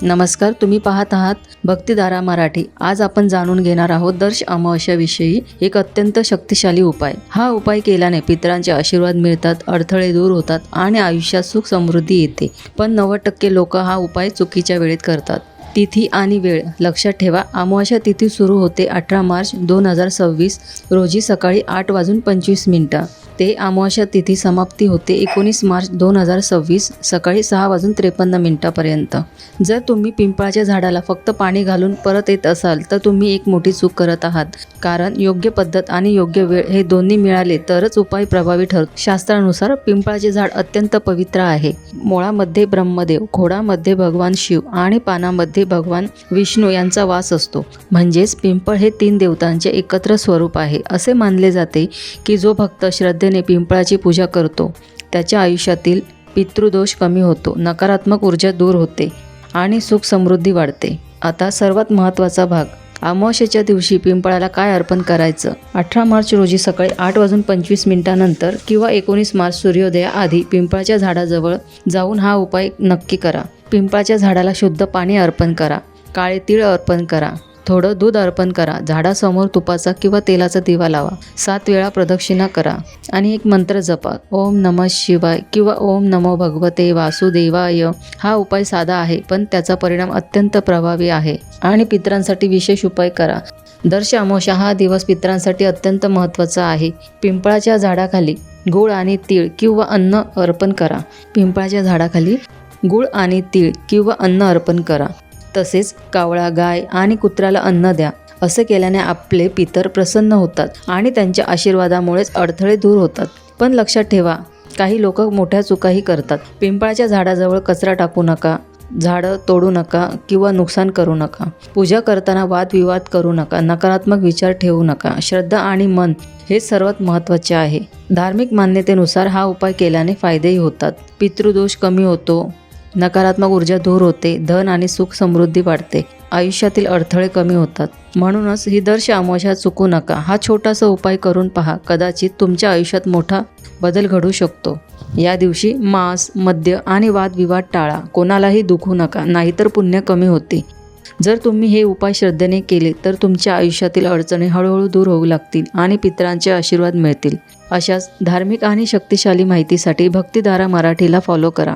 नमस्कार, तुम्ही पाहत आहात भक्तिधारा मराठी। आज आपण जाणून घेणार आहोत दर्श अमावस्याविषयी एक अत्यंत शक्तिशाली उपाय। हा उपाय केल्याने पितरांचे आशीर्वाद मिळतात, अडथळे दूर होतात आणि आयुष्यात सुख समृद्धी येते। पण 90% लोक हा उपाय चुकीच्या वेळेत करतात। तिथी आणि वेळ लक्षात ठेवा। अमावस्या तिथी सुरू होते 18 मार्च 2026 रोजी सकाळी 8:25 ते अमावस्या तिथी समाप्ती होते 19 मार्च 2026 सकाळी 6:53 पर्यंत। जर तुम्ही पिंपळाच्या झाडाला फक्त पाणी घालून परत येत असाल तर तुम्ही एक मोठी चूक करत आहात, कारण योग्य पद्धत आणि योग्य वेळ हे दोन्ही मिळाले तरच उपाय प्रभावी ठरतो। शास्त्रानुसार पिंपळाचे झाड अत्यंत पवित्र आहे। मुळामध्ये ब्रह्मदेव, खोडामध्ये भगवान शिव आणि पानामध्ये भगवान विष्णू यांचा वास असतो। म्हणजेच पिंपळ हे 3 देवतांचे एकत्र स्वरूप आहे। असे मानले जाते की जो भक्त श्रद्धेने पिंपळाची पूजा करतो त्याच्या आयुष्यातील पितृदोष कमी होतो, नकारात्मक ऊर्जा दूर होते आणि सुख समृद्धी वाढते। आता सर्वात महत्त्वाचा भाग, अमावस्येच्या दिवशी पिंपळाला काय अर्पण करायचं। 18 मार्च रोजी सकाळी 8:25 नंतर किंवा 19 मार्च सूर्योदयाआधी पिंपळाच्या झाडाजवळ जाऊन हा उपाय नक्की करा। पिंपळाच्या झाडाला शुद्ध पाणी अर्पण करा, काळे तीळ अर्पण करा, थोडं दूध अर्पण करा, झाडासमोर तुपाचा किंवा तेलाचा दिवा लावा, 7 वेळा प्रदक्षिणा करा आणि एक मंत्र जपा, ओम नमः शिवाय किंवा ओम नमो भगवते वासुदेवाय। हा उपाय साधा आहे पण त्याचा परिणाम अत्यंत प्रभावी आहे। आणि पितरांसाठी विशेष उपाय करा। दर्श अमावस्या हा दिवस पितरांसाठी अत्यंत महत्त्वाचा आहे। पिंपळाच्या झाडाखाली गूळ आणि तीळ किंवा अन्न अर्पण करा। पिंपळाच्या झाडाखाली गूळ आणि तीळ किंवा अन्न अर्पण करा। तसेच कावळा, गाय आणि कुत्र्याला अन्न द्या। असे केल्याने आपले पितर प्रसन्न होतात आणि त्यांच्या आशीर्वादामुळेच अडथळे दूर होतात। पण लक्षात ठेवा, काही लोक मोठ्या चुकाही करतात। पिंपळाच्या झाडाजवळ कचरा टाकू नका, झाडं तोडू नका किंवा नुकसान करू नका। पूजा करताना वादविवाद करू नका, नकारात्मक विचार ठेवू नका। श्रद्धा आणि मन हे सर्वात महत्त्वाचे आहे। धार्मिक मान्यतेनुसार हा उपाय केल्याने फायदेही होतात। पितृदोष कमी होतो, नकारात्मक ऊर्जा दूर होते, धन आणि सुख समृद्धी वाढते, आयुष्यातील अडथळे कमी होतात। म्हणूनच ही दर्श अमावस्या चुकू नका। हा छोटासा उपाय करून पहा, कदाचित तुमच्या आयुष्यात मोठा बदल घडू शकतो। या दिवशी मांस, मद्य आणि वादविवाद टाळा, कोणालाही दुखवू नका, नाहीतर पुण्य कमी होते। जर तुम्ही हे उपाय श्रद्धेने केले तर तुमच्या आयुष्यातील अडचणी हळूहळू दूर होऊ लागतील आणि पितरांचे आशीर्वाद मिळतील। अशाच धार्मिक आणि शक्तिशाली माहितीसाठी भक्तिधारा मराठीला फॉलो करा।